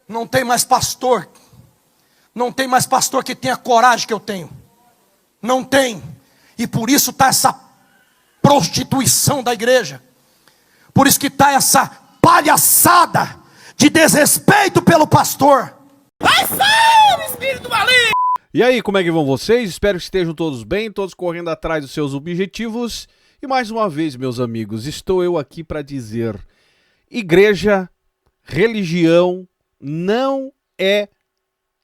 Não tem mais pastor. Não tem mais pastor que tenha coragem que eu tenho. Não tem. E por isso está essa prostituição da igreja. Por isso que está essa palhaçada de desrespeito pelo pastor. Vai sair, espírito maligno! E aí, como é que vão vocês? Espero que estejam todos bem, todos correndo atrás dos seus objetivos. E mais uma vez, meus amigos, estou eu aqui para dizer: igreja, religião não é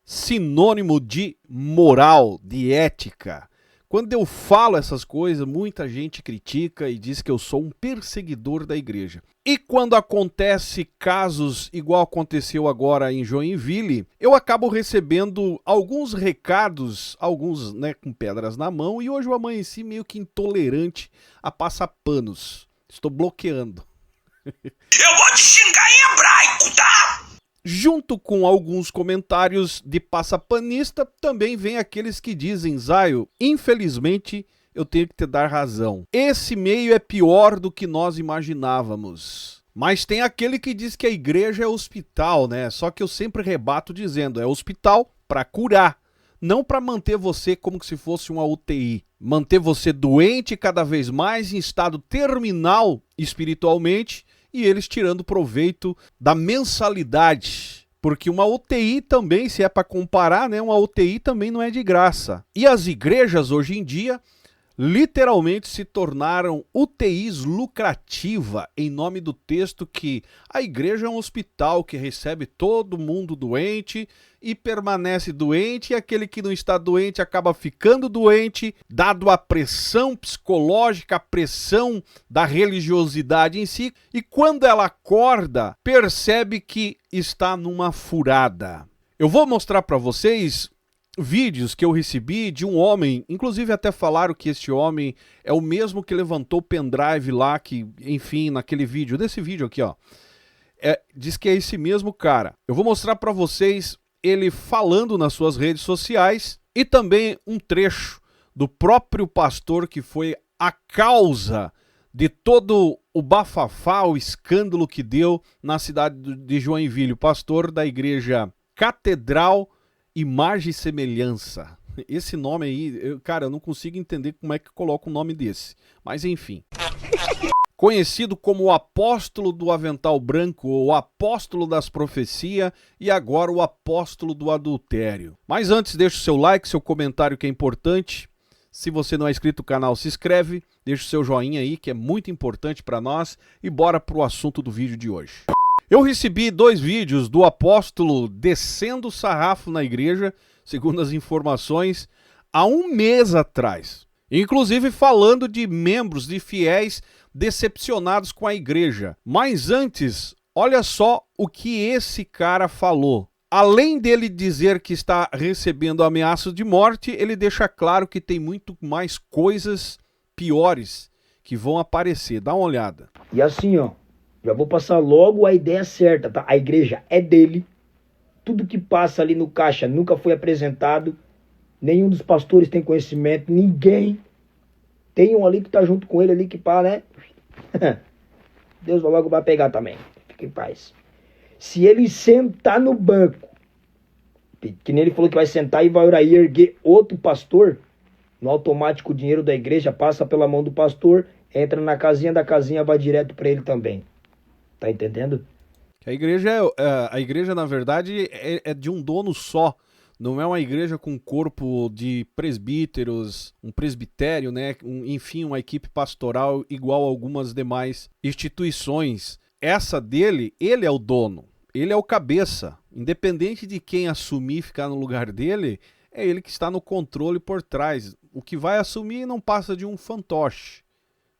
sinônimo de moral, de ética. Quando eu falo essas coisas, muita gente critica e diz que eu sou um perseguidor da igreja. E quando acontece casos igual aconteceu agora em Joinville, eu acabo recebendo alguns recados, alguns com pedras na mão, e hoje eu amanheci meio que intolerante a passapanos. Estou bloqueando. Eu vou te xingar em hebraico, tá? Junto com alguns comentários de passapanista, também vem aqueles que dizem: Zaio, infelizmente eu tenho que te dar razão. Esse meio é pior do que nós imaginávamos. Mas tem aquele que diz que a igreja é hospital, né? Só que eu sempre rebato dizendo: é hospital para curar, não para manter você como se fosse uma UTI. Manter você doente cada vez mais, em estado terminal espiritualmente, e eles tirando proveito da mensalidade. Porque uma UTI também, se é para comparar, né, uma UTI também não é de graça. E as igrejas hoje em dia literalmente se tornaram UTIs lucrativa, em nome do texto que a igreja é um hospital que recebe todo mundo doente e permanece doente, e aquele que não está doente acaba ficando doente, dado a pressão psicológica, a pressão da religiosidade em si, e quando ela acorda, percebe que está numa furada. Eu vou mostrar para vocês vídeos que eu recebi de um homem, inclusive até falaram que este homem é o mesmo que levantou o pendrive lá, que, enfim, naquele vídeo, desse vídeo aqui, ó. Diz que é esse mesmo cara. Eu vou mostrar para vocês ele falando nas suas redes sociais e também um trecho do próprio pastor que foi a causa de todo o bafafá, o escândalo que deu na cidade de Joinville, o pastor da igreja Catedral Imagem e Semelhança. Esse nome aí, cara, eu não consigo entender como é que coloca um nome desse. Mas enfim. Conhecido como o apóstolo do avental branco, ou o apóstolo das profecias, e agora o apóstolo do adultério. Mas antes, deixa o seu like, seu comentário que é importante. Se você não é inscrito no canal, se inscreve, deixa o seu joinha aí, que é muito importante para nós. E bora pro assunto do vídeo de hoje. Eu recebi 2 vídeos do apóstolo descendo o sarrafo na igreja, segundo as informações, há um mês atrás. Inclusive falando de membros, de fiéis decepcionados com a igreja. Mas antes, olha só o que esse cara falou. Além dele dizer que está recebendo ameaças de morte, ele deixa claro que tem muito mais coisas piores que vão aparecer. Dá uma olhada. E assim, ó. Já vou passar logo a ideia certa, tá? A igreja é dele. Tudo que passa ali no caixa nunca foi apresentado. Nenhum dos pastores tem conhecimento. Ninguém. Tem um ali que tá junto com ele ali que pá, né? Deus logo vai pegar também. Fique em paz. Se ele sentar no banco, que nem ele falou que vai sentar e vai orar e erguer outro pastor, no automático o dinheiro da igreja passa pela mão do pastor, entra na casinha da casinha, vai direto para ele também. Tá entendendo? A igreja, na verdade, é de um dono só. Não é uma igreja com corpo de presbíteros, um presbitério, né? Enfim, uma equipe pastoral igual a algumas demais instituições. Essa dele, ele é o dono. Ele é o cabeça. Independente de quem assumir e ficar no lugar dele, é ele que está no controle por trás. O que vai assumir não passa de um fantoche.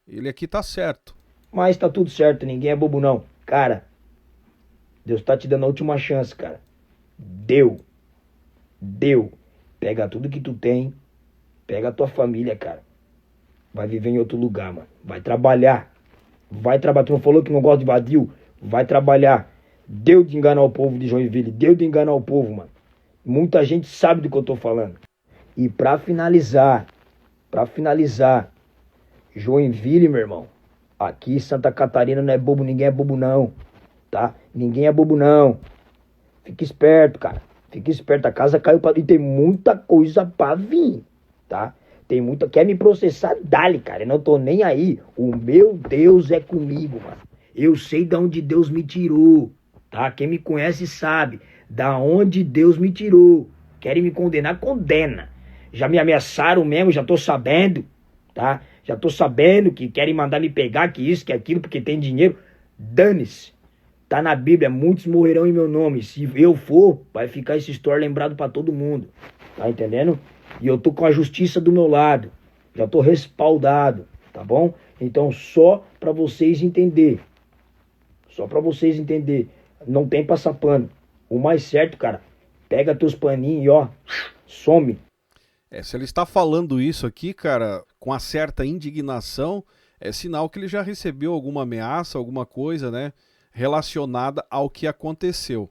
Ele aqui tá certo. Mas tá tudo certo, ninguém é bobo não. Cara, Deus tá te dando a última chance, cara. Deu. Pega tudo que tu tem, pega a tua família, cara. Vai viver em outro lugar, mano. Vai trabalhar. Tu não falou que não gosta de vadio? Vai trabalhar. Deu de enganar o povo de Joinville. Deu de enganar o povo, mano. Muita gente sabe do que eu tô falando. E pra finalizar, Joinville, meu irmão. Aqui Santa Catarina não é bobo, ninguém é bobo não, tá? Ninguém é bobo não. Fica esperto, cara. Fica esperto. A casa caiu pra... E tem muita coisa pra vir, tá? Tem muita... Quer me processar? Dale, cara. Eu não tô nem aí. O meu Deus é comigo, mano. Eu sei de onde Deus me tirou, tá? Quem me conhece sabe. Da onde Deus me tirou. Querem me condenar? Condena. Já me ameaçaram mesmo, já tô sabendo, tá? Já tô sabendo que querem mandar me pegar, que isso, que aquilo, porque tem dinheiro. Dane-se. Tá na Bíblia, muitos morrerão em meu nome. Se eu for, vai ficar essa história lembrado pra todo mundo. Tá entendendo? E eu tô com a justiça do meu lado. Já tô respaldado, tá bom? Então só pra vocês entender. Só pra vocês entender. Não tem passapano. O mais certo, cara, pega teus paninhos e ó, some. Se ele está falando isso aqui, cara, com uma certa indignação, é sinal que ele já recebeu alguma ameaça, alguma coisa, né, relacionada ao que aconteceu.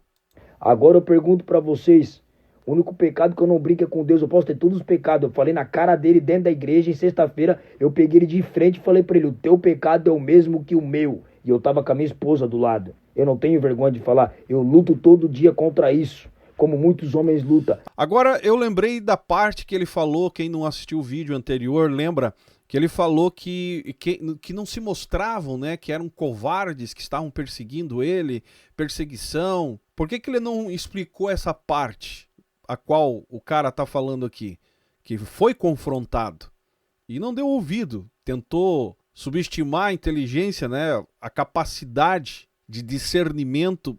Agora eu pergunto pra vocês, o único pecado que eu não brinco é com Deus, eu posso ter todos os pecados. Eu falei na cara dele dentro da igreja e sexta-feira eu peguei ele de frente e falei pra ele, o teu pecado é o mesmo que o meu. E eu tava com a minha esposa do lado. Eu não tenho vergonha de falar, eu luto todo dia contra isso, como muitos homens lutam. Agora eu lembrei da parte que ele falou, quem não assistiu o vídeo anterior, lembra? Que ele falou que não se mostravam, né? Que eram covardes, que estavam perseguindo ele, perseguição. Por que ele não explicou essa parte a qual o cara está falando aqui? Que foi confrontado e não deu ouvido, tentou subestimar a inteligência, né? A capacidade de discernimento,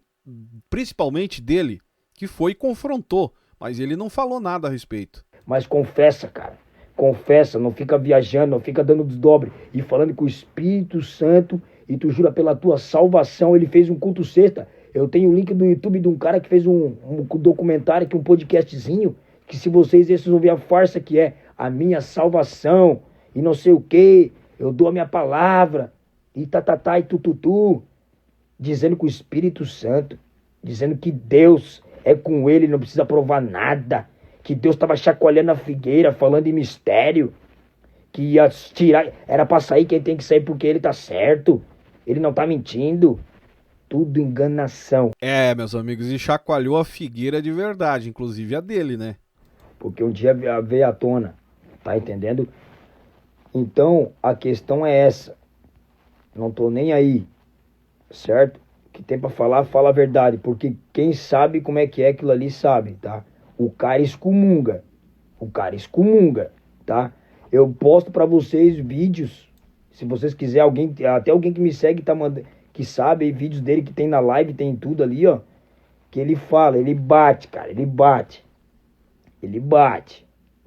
principalmente dele, que foi e confrontou, mas ele não falou nada a respeito. Mas confessa, cara. Confessa, não fica viajando, não fica dando desdobre e falando com o Espírito Santo e tu jura pela tua salvação. Ele fez um culto sexta. Eu tenho o link do YouTube de um cara que fez um documentário, um podcastzinho, que se vocês ouvir a farsa que é a minha salvação e não sei o que, eu dou a minha palavra e tatatá e tututu, dizendo com o Espírito Santo, dizendo que Deus é com ele, não precisa provar nada. Que Deus estava chacoalhando a figueira, falando em mistério, que ia tirar, era para sair quem tem que sair porque ele tá certo, ele não tá mentindo, tudo enganação. Meus amigos, e chacoalhou a figueira de verdade, inclusive a dele, né? Porque um dia veio à tona, tá entendendo? Então, a questão é essa, não tô nem aí, certo? O que tem para falar, fala a verdade, porque quem sabe como é que é aquilo ali sabe, tá? O cara excomunga, tá? Eu posto pra vocês vídeos, se vocês quiserem, até alguém que me segue tá mandando, que sabe, vídeos dele que tem na live, tem tudo ali, ó, que ele fala, ele bate, cara, ele bate,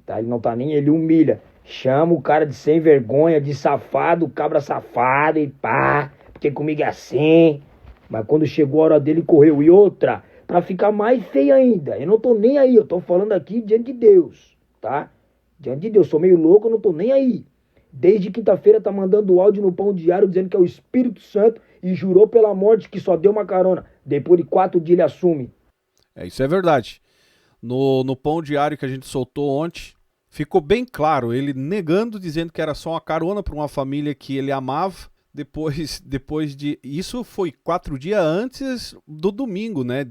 tá? Ele não tá nem, ele humilha, chama o cara de sem vergonha, de safado, cabra safado e pá, porque comigo é assim, mas quando chegou a hora dele, correu. E outra, pra ficar mais feio ainda, eu não tô nem aí, eu tô falando aqui diante de Deus, tá? Diante de Deus, sou meio louco, eu não tô nem aí. Desde quinta-feira tá mandando áudio no Pão Diário dizendo que é o Espírito Santo e jurou pela morte que só deu uma carona. Depois de 4 dias ele assume. Isso é verdade. No Pão Diário que a gente soltou ontem, ficou bem claro, ele negando, dizendo que era só uma carona para uma família que ele amava. Depois de... Isso foi 4 dias antes do domingo, né?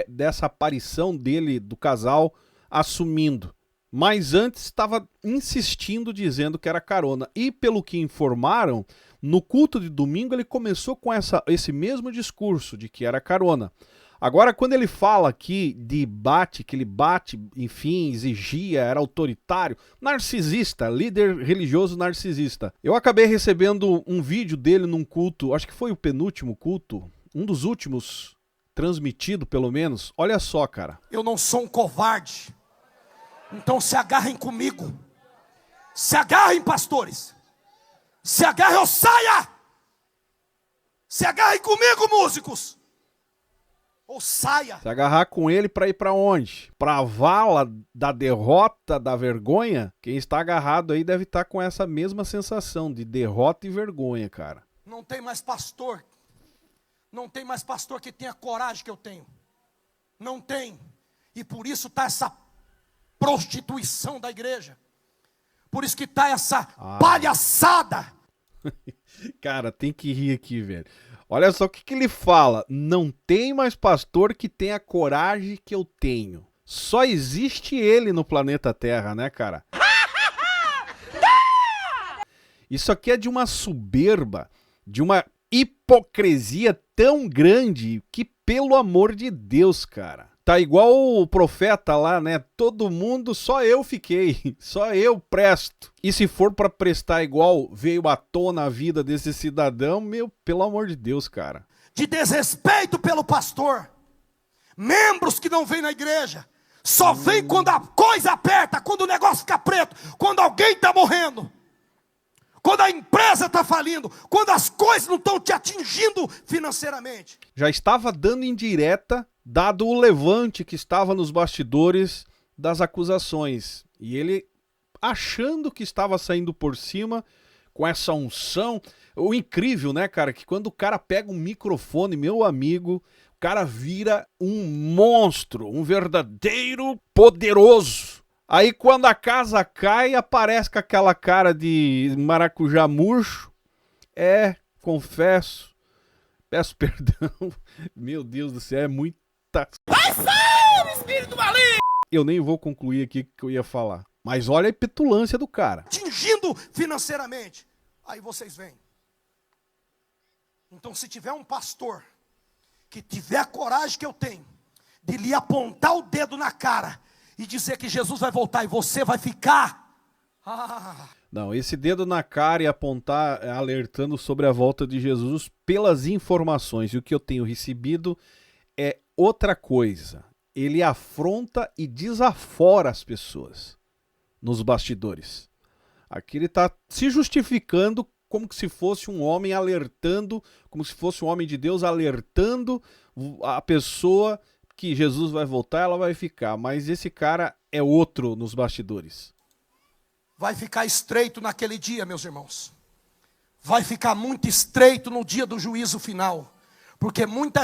Dessa aparição dele, do casal, assumindo. Mas antes estava insistindo, dizendo que era carona. E pelo que informaram, no culto de domingo ele começou com esse mesmo discurso de que era carona. Agora, quando ele fala aqui de que ele bate, enfim, exigia, era autoritário, narcisista, líder religioso narcisista. Eu acabei recebendo um vídeo dele num culto, acho que foi o penúltimo culto, um dos últimos transmitido, pelo menos. Olha só, cara. Eu não sou um covarde. Então se agarrem comigo. Se agarrem, pastores. Se agarrem ou saia. Se agarrem comigo, músicos. Ou saia. Se agarrar com ele para ir para onde? Para a vala da derrota, da vergonha? Quem está agarrado aí deve estar com essa mesma sensação de derrota e vergonha, cara. Não tem mais pastor. Não tem mais pastor que tenha coragem que eu tenho. Não tem. E por isso está essa prostituição da igreja. Por isso que está essa palhaçada. Cara, tem que rir aqui, velho. Olha só o que ele fala. Não tem mais pastor que tenha a coragem que eu tenho. Só existe ele no planeta Terra, né, cara? Isso aqui é de uma soberba, de uma hipocrisia tão grande que, pelo amor de Deus, cara. Tá igual o profeta lá, né? Todo mundo, só eu fiquei, só eu presto. E se for pra prestar igual veio à tona a vida desse cidadão, meu, pelo amor de Deus, cara. De desrespeito pelo pastor. Membros que não vêm na igreja. Só vem quando a coisa aperta, quando o negócio fica preto, quando alguém está morrendo. Quando a empresa está falindo, quando as coisas não estão te atingindo financeiramente. Já estava dando indireta, dado o levante que estava nos bastidores das acusações. E ele achando que estava saindo por cima com essa unção. O incrível, né, cara, que quando o cara pega um microfone, meu amigo, o cara vira um monstro, um verdadeiro poderoso. Aí quando a casa cai, aparece com aquela cara de maracujá murcho. Confesso, peço perdão. Meu Deus do céu, é muita... Vai sair, espírito maligno! Eu nem vou concluir aqui o que eu ia falar. Mas olha a petulância do cara. Atingindo financeiramente. Aí vocês vêm. Então se tiver um pastor que tiver a coragem que eu tenho de lhe apontar o dedo na cara e dizer que Jesus vai voltar e você vai ficar. Não, esse dedo na cara e apontar alertando sobre a volta de Jesus pelas informações e o que eu tenho recebido é outra coisa. Ele afronta e desafora as pessoas nos bastidores. Aqui ele está se justificando como se fosse um homem alertando, como se fosse um homem de Deus alertando a pessoa que Jesus vai voltar, ela vai ficar. Mas esse cara é outro nos bastidores. Vai ficar estreito naquele dia, meus irmãos. Vai ficar muito estreito no dia do juízo final. Porque muita...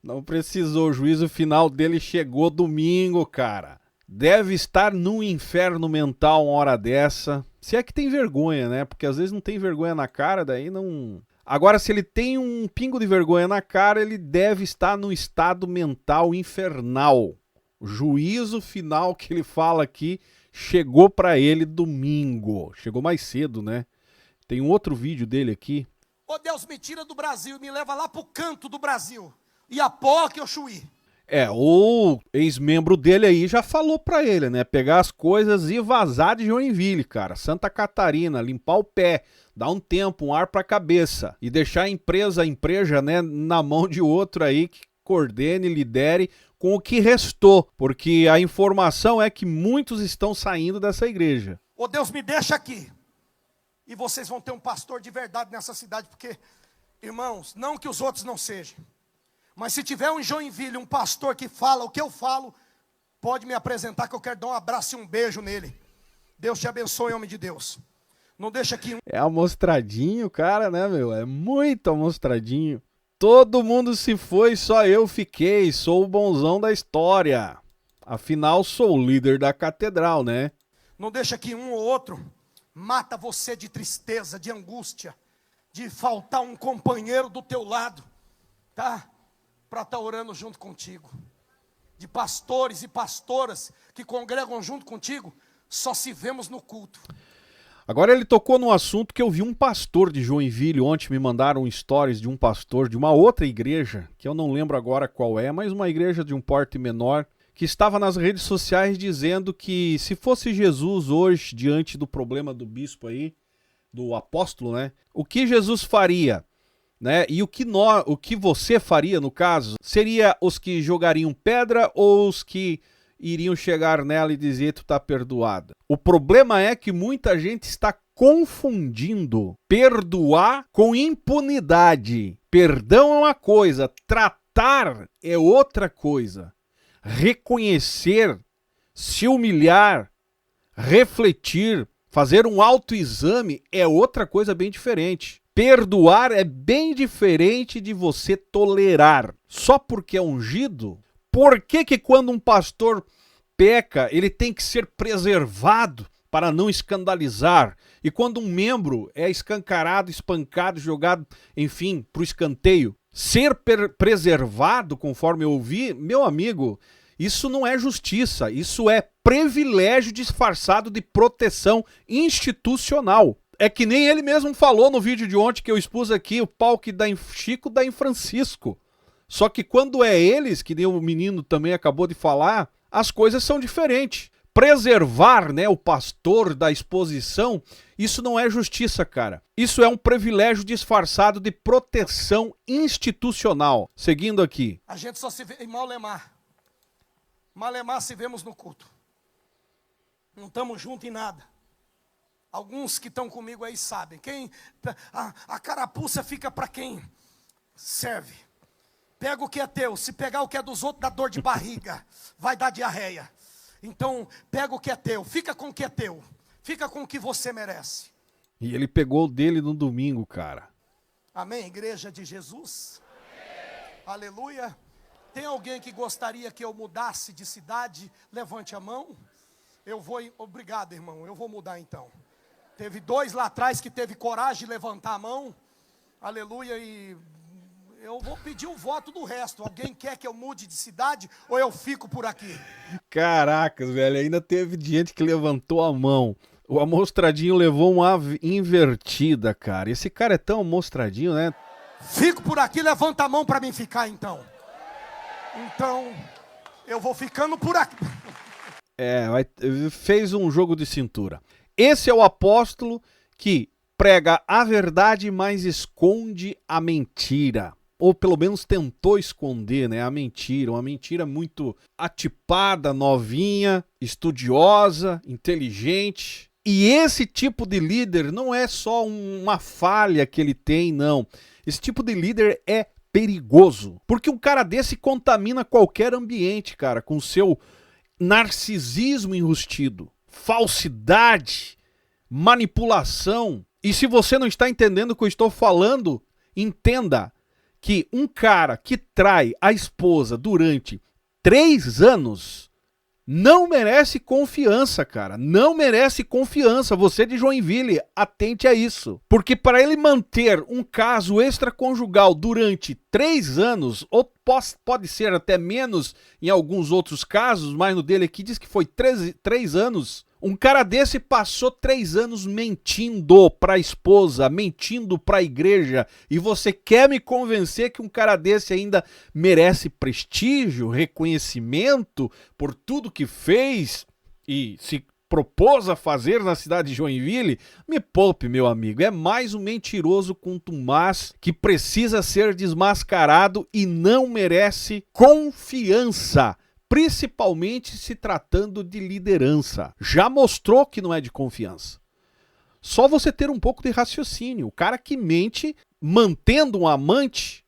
Não precisou, o juízo final dele chegou domingo, cara. Deve estar num inferno mental uma hora dessa. Se é que tem vergonha, né? Porque às vezes não tem vergonha na cara, daí não... Agora, se ele tem um pingo de vergonha na cara, ele deve estar num estado mental infernal. O juízo final que ele fala aqui chegou para ele domingo. Chegou mais cedo, né? Tem um outro vídeo dele aqui. Ô Deus, me tira do Brasil e me leva lá pro canto do Brasil. E apoque o Chuí. O ex-membro dele aí já falou pra ele, né? Pegar as coisas e vazar de Joinville, cara. Santa Catarina, limpar o pé, dar um tempo, um ar pra cabeça. E deixar a empresa, né, na mão de outro aí que coordene, lidere com o que restou. Porque a informação é que muitos estão saindo dessa igreja. Ô Deus, me deixa aqui. E vocês vão ter um pastor de verdade nessa cidade. Porque, irmãos, não que os outros não sejam. Mas se tiver um Joinville, um pastor que fala o que eu falo, pode me apresentar que eu quero dar um abraço e um beijo nele. Deus te abençoe, homem de Deus. Não deixa aqui... É amostradinho, cara, né, meu? É muito amostradinho. Todo mundo se foi, só eu fiquei. Sou o bonzão da história. Afinal, sou o líder da catedral, né? Não deixa que um ou outro mata você de tristeza, de angústia, de faltar um companheiro do teu lado, tá? Para estar orando junto contigo. De pastores e pastoras que congregam junto contigo, só se vemos no culto. Agora ele tocou num assunto que eu vi um pastor de Joinville ontem, me mandaram stories de um pastor de uma outra igreja, que eu não lembro agora qual é, mas uma igreja de um porte menor, que estava nas redes sociais dizendo que se fosse Jesus hoje, diante do problema do bispo aí, do apóstolo, né? O que Jesus faria? Né? E o que você faria, no caso, seria os que jogariam pedra ou os que iriam chegar nela e dizer tu tá perdoada? O problema é que muita gente está confundindo perdoar com impunidade. Perdão é uma coisa, tratar é outra coisa. Reconhecer, se humilhar, refletir, fazer um autoexame é outra coisa bem diferente. Perdoar é bem diferente de você tolerar. Só porque é ungido? Por que quando um pastor peca, ele tem que ser preservado para não escandalizar. E quando um membro é escancarado, espancado, jogado, enfim, para o escanteio, ser preservado, conforme eu ouvi, meu amigo, isso não é justiça, isso é privilégio disfarçado de proteção institucional. É que nem ele mesmo falou no vídeo de ontem que eu expus aqui, o pau que dá em Chico dá em Francisco. Só que quando é eles, que nem o menino também acabou de falar, as coisas são diferentes. Preservar, né, o pastor da exposição, isso não é justiça, cara. Isso é um privilégio disfarçado de proteção institucional. Seguindo aqui. A gente só se vê em Malemar. Malemar se vemos no culto. Não estamos juntos em nada. Alguns que estão comigo aí sabem. A carapuça fica para quem serve. Pega o que é teu. Se pegar o que é dos outros, dá dor de barriga. Vai dar diarreia. Então, pega o que é teu, fica com o que é teu, fica com o que você merece. E ele pegou o dele no domingo, cara. Amém, igreja de Jesus? Amém. Aleluia. Tem alguém que gostaria que eu mudasse de cidade? Levante a mão. Obrigado, irmão, eu vou mudar então. Teve 2 lá atrás que teve coragem de levantar a mão. Aleluia, e eu vou pedir o voto do resto. Alguém quer que eu mude de cidade ou eu fico por aqui? Caracas, velho, ainda teve gente que levantou a mão. O amostradinho levou uma invertida, cara. Esse cara é tão amostradinho, né? Fico por aqui, levanta a mão para mim ficar então. Então, eu vou ficando por aqui. Fez um jogo de cintura. Esse é o apóstolo que prega a verdade, mas esconde a mentira. Ou pelo menos tentou esconder, né, a mentira, uma mentira muito atipada, novinha, estudiosa, inteligente. E esse tipo de líder não é só uma falha que ele tem, não. Esse tipo de líder é perigoso, porque um cara desse contamina qualquer ambiente, cara, com seu narcisismo enrustido, falsidade, manipulação. E se você não está entendendo o que eu estou falando, entenda que um cara que trai a esposa durante 3 anos não merece confiança, cara. Não merece confiança. Você de Joinville, atente a isso. Porque para ele manter um caso extraconjugal durante 3 anos, ou pode ser até menos em alguns outros casos, mas no dele aqui diz que foi 3 anos. Um cara desse passou 3 anos mentindo para a esposa, mentindo para a igreja, e você quer me convencer que um cara desse ainda merece prestígio, reconhecimento por tudo que fez e se propôs a fazer na cidade de Joinville? Me poupe, meu amigo, é mais um mentiroso contumaz que precisa ser desmascarado e não merece confiança. Principalmente se tratando de liderança. Já mostrou que não é de confiança. Só você ter um pouco de raciocínio. O cara que mente, mantendo um amante,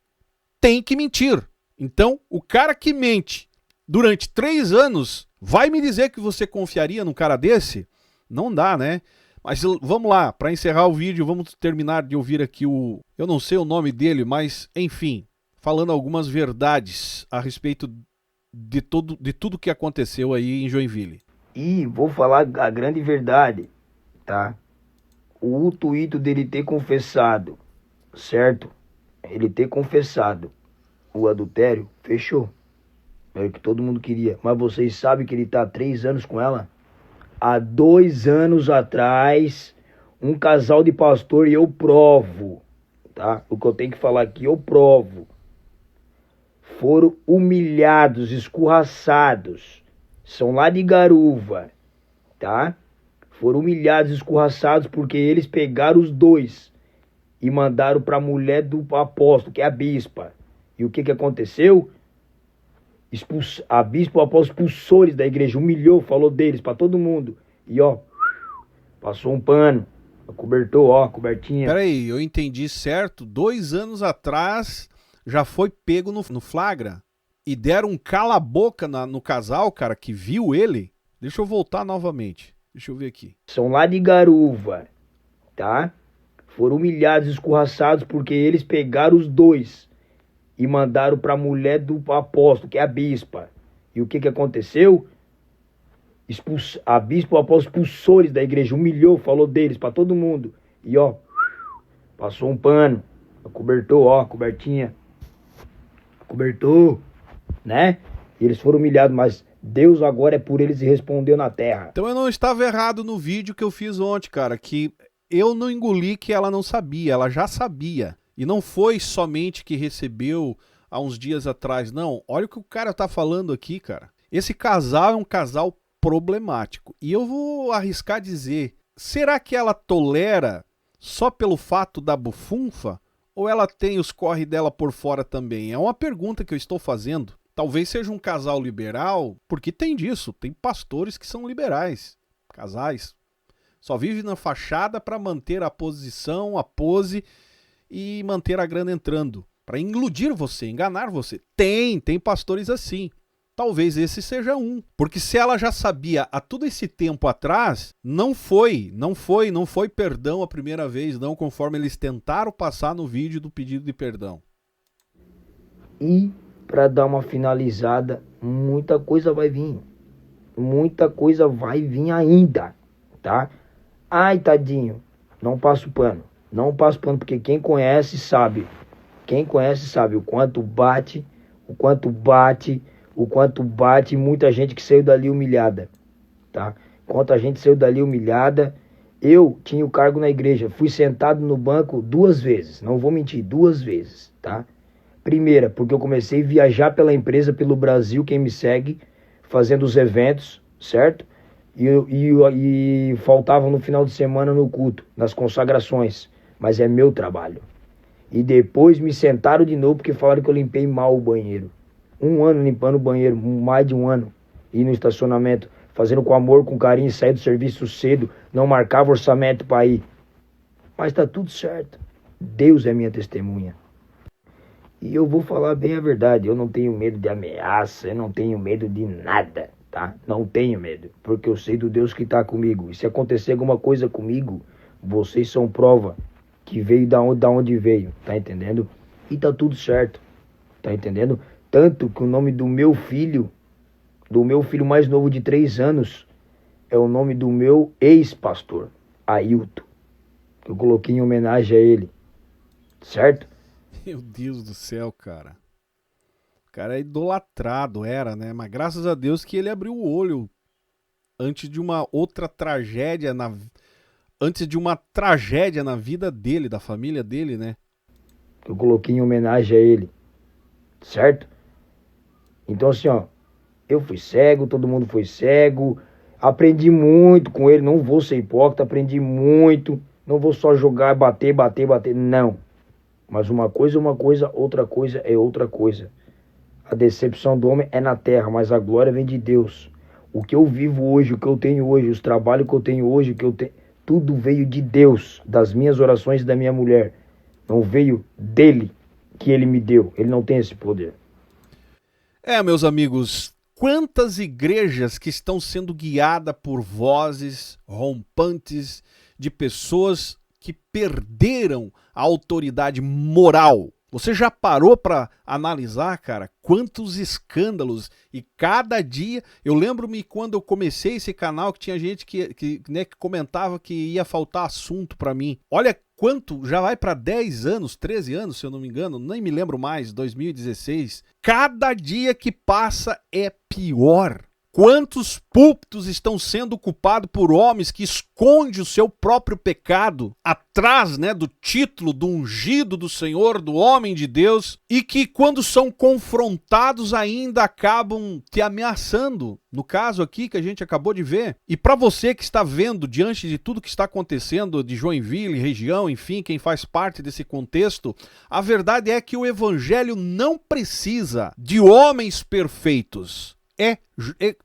tem que mentir. Então, o cara que mente durante 3 anos, vai me dizer que você confiaria num cara desse? Não dá, né? Mas vamos lá, para encerrar o vídeo, vamos terminar de ouvir aqui eu não sei o nome dele, mas enfim, falando algumas verdades a respeito de tudo que aconteceu aí em Joinville. E vou falar a grande verdade, tá? O intuito dele ter confessado, certo? Ele ter confessado o adultério, fechou. É o que todo mundo queria. Mas vocês sabem que ele tá há 3 anos com ela? Há 2 anos atrás, um casal de pastor, e eu provo, tá? O que eu tenho que falar aqui, eu provo. Foram humilhados, escorraçados. São lá de Garuva, tá? Foram humilhados, escorraçados, porque eles pegaram os 2 e mandaram para a mulher do apóstolo, que é a bispa. E o que aconteceu? A bispa, o apóstolo, expulsou eles da igreja, humilhou, falou deles para todo mundo. E ó, passou um pano, cobertou, ó, cobertinha. Peraí, eu entendi certo? 2 anos atrás já foi pego no flagra e deram um cala-boca no casal, cara, que viu ele. Deixa eu voltar novamente. Deixa eu ver aqui. São lá de Garuva, tá? Foram humilhados, escorraçados, porque eles pegaram os 2 e mandaram para a mulher do apóstolo, que é a bispa. E o que aconteceu? A bispo após expulsores da igreja, humilhou, falou deles para todo mundo. E ó, passou um pano, cobertou, ó, cobertinha. Cobertou, né? E eles foram humilhados, mas Deus agora é por eles e respondeu na terra. Então eu não estava errado no vídeo que eu fiz ontem, cara, que eu não engoli que ela não sabia, ela já sabia. E não foi somente que recebeu há uns dias atrás, não. Olha o que o cara tá falando aqui, cara. Esse casal é um casal problemático. E eu vou arriscar dizer, será que ela tolera só pelo fato da bufunfa? Ou ela tem os corre dela por fora também? É uma pergunta que eu estou fazendo. Talvez seja um casal liberal, porque tem disso. Tem pastores que são liberais. Casais. Só vive na fachada para manter a posição, a pose e manter a grana entrando. Para iludir você, enganar você. Tem pastores assim. Talvez esse seja um. Porque se ela já sabia há todo esse tempo atrás, não foi perdão a primeira vez, não, conforme eles tentaram passar no vídeo do pedido de perdão. E para dar uma finalizada, muita coisa vai vir. Muita coisa vai vir ainda, tá? Ai, tadinho, não passo pano. Não passo pano porque quem conhece sabe. Quem conhece sabe o quanto bate, muita gente que saiu dali humilhada, tá? Quanta gente saiu dali humilhada. Eu tinha o cargo na igreja, fui sentado no banco 2 vezes, não vou mentir, 2 vezes, tá? Primeira, porque eu comecei a viajar pela empresa, pelo Brasil, quem me segue, fazendo os eventos, certo? E faltavam no final de semana no culto, nas consagrações, mas é meu trabalho. E depois me sentaram de novo porque falaram que eu limpei mal o banheiro. 1 ano limpando o banheiro, mais de 1 ano. Ir no estacionamento, fazendo com amor, com carinho, sair do serviço cedo, não marcava orçamento para ir. Mas tá tudo certo. Deus é minha testemunha. E eu vou falar bem a verdade, eu não tenho medo de ameaça, eu não tenho medo de nada, tá? Não tenho medo, porque eu sei do Deus que tá comigo. E se acontecer alguma coisa comigo, vocês são prova que veio da onde veio, tá entendendo? E tá tudo certo, tá entendendo? Tanto que o nome do meu filho mais novo de 3 anos, é o nome do meu ex-pastor, Ailton, que eu coloquei em homenagem a ele, certo? Meu Deus do céu, cara. O cara é idolatrado, era, né? Mas graças a Deus que ele abriu o olho antes de uma outra tragédia na vida dele, da família dele, né? Que eu coloquei em homenagem a ele, certo? Então assim, ó, eu fui cego, todo mundo foi cego, aprendi muito com ele, não vou ser hipócrita, aprendi muito, não vou só jogar, bater, não. Mas uma coisa é uma coisa, outra coisa é outra coisa. A decepção do homem é na terra, mas a glória vem de Deus. O que eu vivo hoje, o que eu tenho hoje, os trabalhos que eu tenho hoje, tudo veio de Deus, das minhas orações e da minha mulher. Não veio dele que ele me deu. Ele não tem esse poder. Meus amigos, quantas igrejas que estão sendo guiadas por vozes rompantes de pessoas que perderam a autoridade moral. Você já parou para analisar, cara, quantos escândalos e cada dia... Eu lembro-me quando eu comecei esse canal que tinha gente que comentava que ia faltar assunto para mim. Olha quanto, já vai para 10 anos, 13 anos, se eu não me engano, nem me lembro mais, 2016. Cada dia que passa é pior. Quantos púlpitos estão sendo ocupados por homens que escondem o seu próprio pecado atrás, né, do título do ungido do Senhor, do homem de Deus, e que quando são confrontados ainda acabam te ameaçando, no caso aqui que a gente acabou de ver. E para você que está vendo diante de tudo que está acontecendo de Joinville, região, enfim, quem faz parte desse contexto, a verdade é que o evangelho não precisa de homens perfeitos.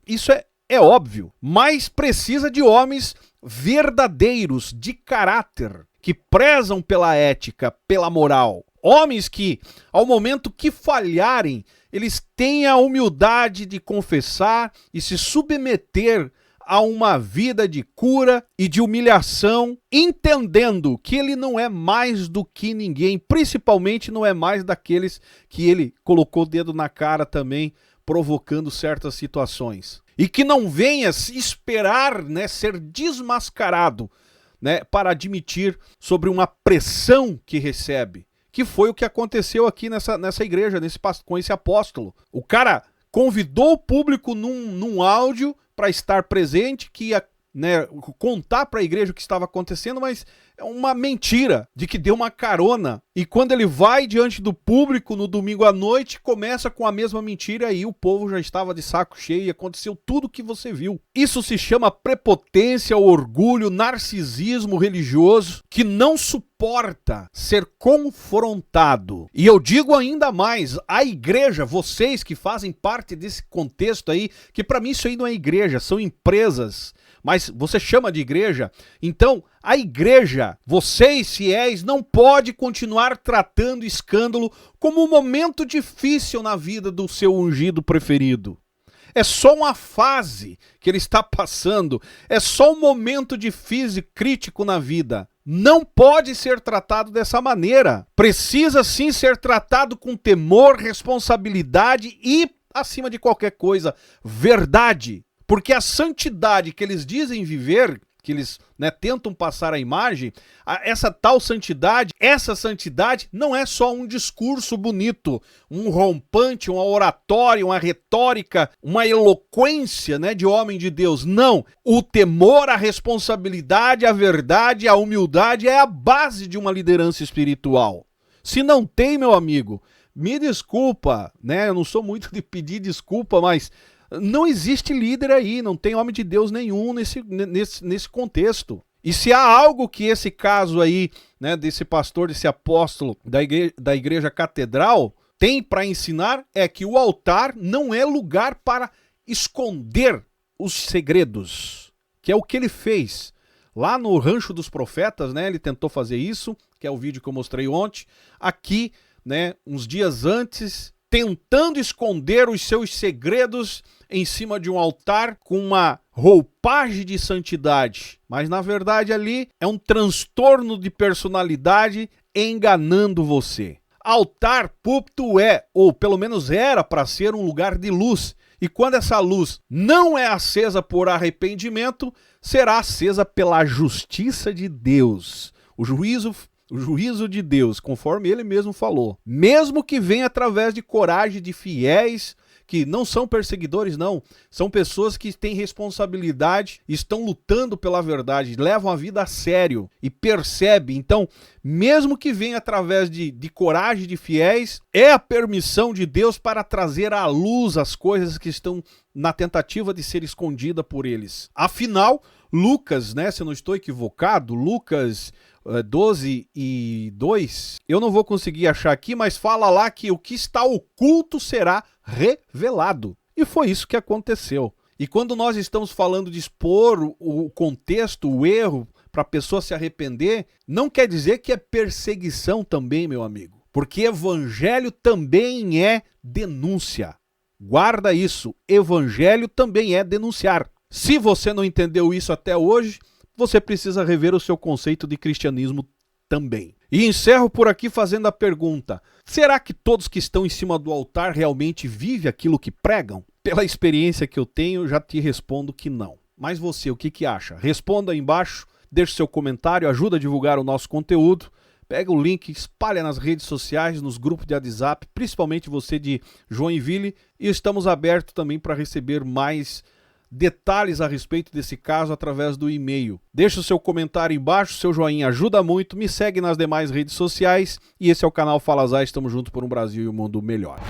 Isso é óbvio, mas precisa de homens verdadeiros, de caráter, que prezam pela ética, pela moral. Homens que, ao momento que falharem, eles têm a humildade de confessar e se submeter a uma vida de cura e de humilhação, entendendo que ele não é mais do que ninguém, principalmente não é mais daqueles que ele colocou o dedo na cara também, provocando certas situações. e que não venha esperar, né, ser desmascarado, né, para admitir sobre uma pressão que recebe, que foi o que aconteceu aqui nessa igreja, com esse apóstolo. O cara convidou o público num áudio para estar presente, que ia, né, contar para a igreja o que estava acontecendo, mas é uma mentira de que deu uma carona. E quando ele vai diante do público no domingo à noite, começa com a mesma mentira e o povo já estava de saco cheio e aconteceu tudo o que você viu. Isso se chama prepotência, orgulho, narcisismo religioso que não suporta ser confrontado. E eu digo ainda mais, a igreja, vocês que fazem parte desse contexto aí, que para mim isso aí não é igreja, são empresas, mas você chama de igreja, então a igreja, vocês fiéis, não pode continuar tratando escândalo como um momento difícil na vida do seu ungido preferido. É só uma fase que ele está passando, é só um momento difícil, crítico na vida. Não pode ser tratado dessa maneira. Precisa sim ser tratado com temor, responsabilidade e, acima de qualquer coisa, verdade. Porque a santidade que eles dizem viver, que eles, né, tentam passar a imagem, essa tal santidade, essa santidade não é só um discurso bonito, um rompante, uma oratória, uma retórica, uma eloquência, né, de homem de Deus. Não, o temor, a responsabilidade, a verdade, a humildade é a base de uma liderança espiritual. Se não tem, meu amigo, me desculpa, né, eu não sou muito de pedir desculpa, mas não existe líder aí, não tem homem de Deus nenhum nesse contexto. E se há algo que esse caso aí, né, desse pastor, desse apóstolo da igreja catedral, tem para ensinar, é que o altar não é lugar para esconder os segredos, que é o que ele fez. Lá no Rancho dos Profetas, né, ele tentou fazer isso, que é o vídeo que eu mostrei ontem. Aqui, né, uns dias antes, tentando esconder os seus segredos em cima de um altar com uma roupagem de santidade. Mas na verdade ali é um transtorno de personalidade enganando você. Altar, púlpito é, ou pelo menos era para ser um lugar de luz. E quando essa luz não é acesa por arrependimento, será acesa pela justiça de Deus. O juízo de Deus, conforme ele mesmo falou. Mesmo que venha através de coragem de fiéis, que não são perseguidores, não. São pessoas que têm responsabilidade, estão lutando pela verdade, levam a vida a sério e percebem. Então, mesmo que venha através de coragem de fiéis, é a permissão de Deus para trazer à luz as coisas que estão na tentativa de ser escondida por eles. Afinal, Lucas, né, se eu não estou equivocado, Lucas 12:2, eu não vou conseguir achar aqui, mas fala lá que o que está oculto será revelado. E foi isso que aconteceu. E quando nós estamos falando de expor o contexto, o erro, para a pessoa se arrepender, não quer dizer que é perseguição também, meu amigo. Porque evangelho também é denúncia. Guarda isso, evangelho também é denunciar. Se você não entendeu isso até hoje, você precisa rever o seu conceito de cristianismo também. E encerro por aqui fazendo a pergunta: será que todos que estão em cima do altar realmente vivem aquilo que pregam? Pela experiência que eu tenho, já te respondo que não. Mas você, o que acha? Responda aí embaixo, deixe seu comentário, ajuda a divulgar o nosso conteúdo. Pega o link, espalha nas redes sociais, nos grupos de WhatsApp, principalmente você de Joinville. E estamos abertos também para receber mais detalhes a respeito desse caso através do e-mail. Deixa o seu comentário embaixo, seu joinha ajuda muito, me segue nas demais redes sociais e esse é o canal Fala Zay, estamos juntos por um Brasil e um mundo melhor.